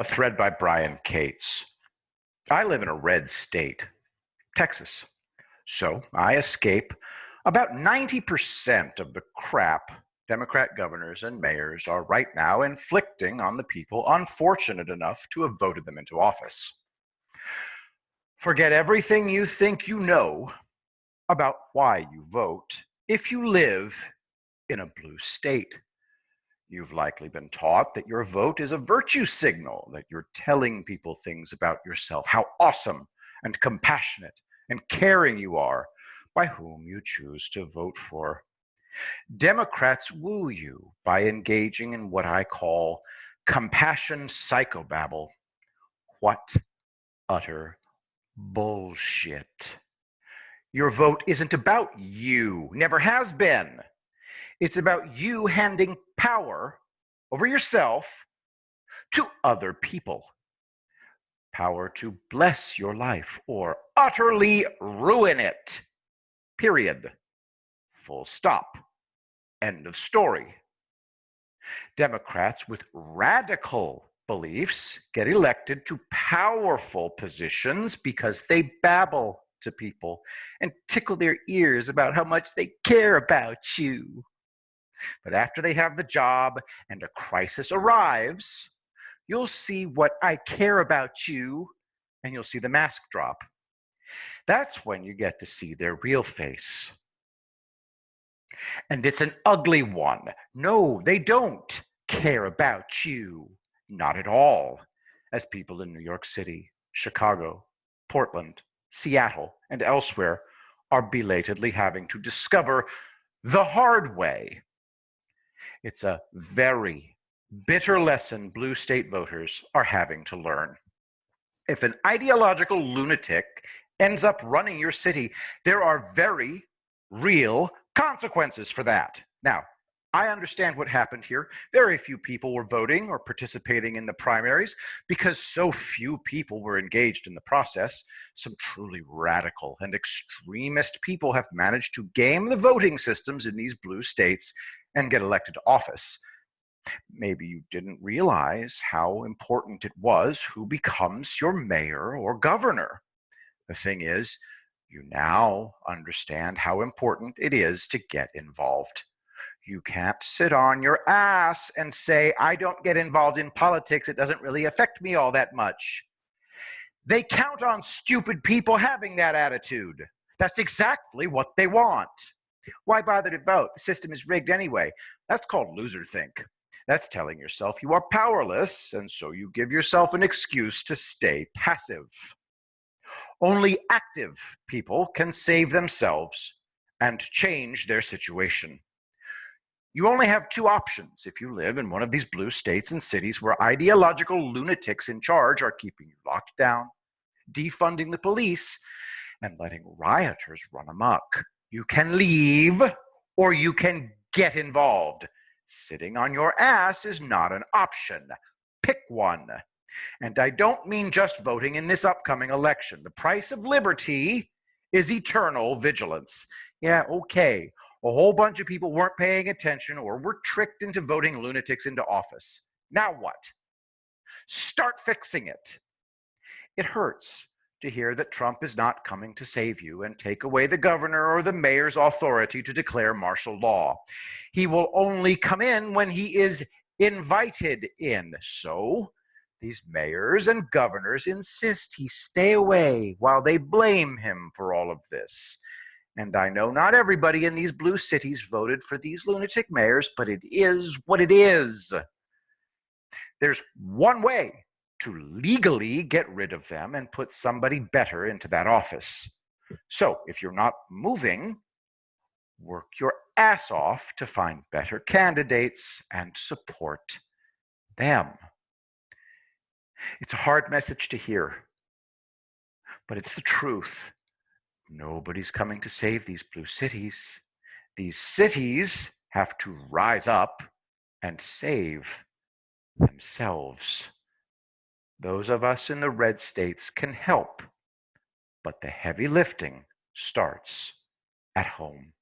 A thread by Brian Cates. I live in a red state, Texas. So I escape about 90% of the crap Democrat governors and mayors are right now inflicting on the people unfortunate enough to have voted them into office. Forget everything you think you know about why you vote if you live in a blue state. You've likely been taught that your vote is a virtue signal, that you're telling people things about yourself, how awesome and compassionate and caring you are by whom you choose to vote for. Democrats woo you by engaging in what I call compassion psychobabble. What utter bullshit. Your vote isn't about you, never has been. It's about you handing power over yourself to other people. Power to bless your life or utterly ruin it. Period. Full stop. End of story. Democrats with radical beliefs get elected to powerful positions because they babble to people and tickle their ears about how much they care about you. But after they have the job and a crisis arrives, you'll see what I care about you, and you'll see the mask drop. That's when you get to see their real face. And it's an ugly one. No, they don't care about you. Not at all. As people in New York City, Chicago, Portland, Seattle, and elsewhere are belatedly having to discover the hard way. It's a very bitter lesson blue state voters are having to learn. If an ideological lunatic ends up running your city, there are very real consequences for that. Now, I understand what happened here. Very few people were voting or participating in the primaries because so few people were engaged in the process. Some truly radical and extremist people have managed to game the voting systems in these blue states and get elected to office. Maybe you didn't realize how important it was who becomes your mayor or governor. The thing is, you now understand how important it is to get involved. You can't sit on your ass and say, I don't get involved in politics, it doesn't really affect me all that much. They count on stupid people having that attitude. That's exactly what they want. Why bother to vote? The system is rigged anyway. That's called loserthink. That's telling yourself you are powerless, and so you give yourself an excuse to stay passive. Only active people can save themselves and change their situation. You only have two options if you live in one of these blue states and cities where ideological lunatics in charge are keeping you locked down, defunding the police, and letting rioters run amok. You can leave or you can get involved. Sitting on your ass is not an option. Pick one. And I don't mean just voting in this upcoming election. The price of liberty is eternal vigilance. Yeah, okay. A whole bunch of people weren't paying attention or were tricked into voting lunatics into office. Now what? Start fixing it. It hurts to hear that Trump is not coming to save you and take away the governor or the mayor's authority to declare martial law. He will only come in when he is invited in. So these mayors and governors insist he stay away while they blame him for all of this. And I know not everybody in these blue cities voted for these lunatic mayors, but it is what it is. There's one way to legally get rid of them and put somebody better into that office. So if you're not moving, work your ass off to find better candidates and support them. It's a hard message to hear, but it's the truth. Nobody's coming to save these blue cities. These cities have to rise up and save themselves. Those of us in the red states can help, but the heavy lifting starts at home.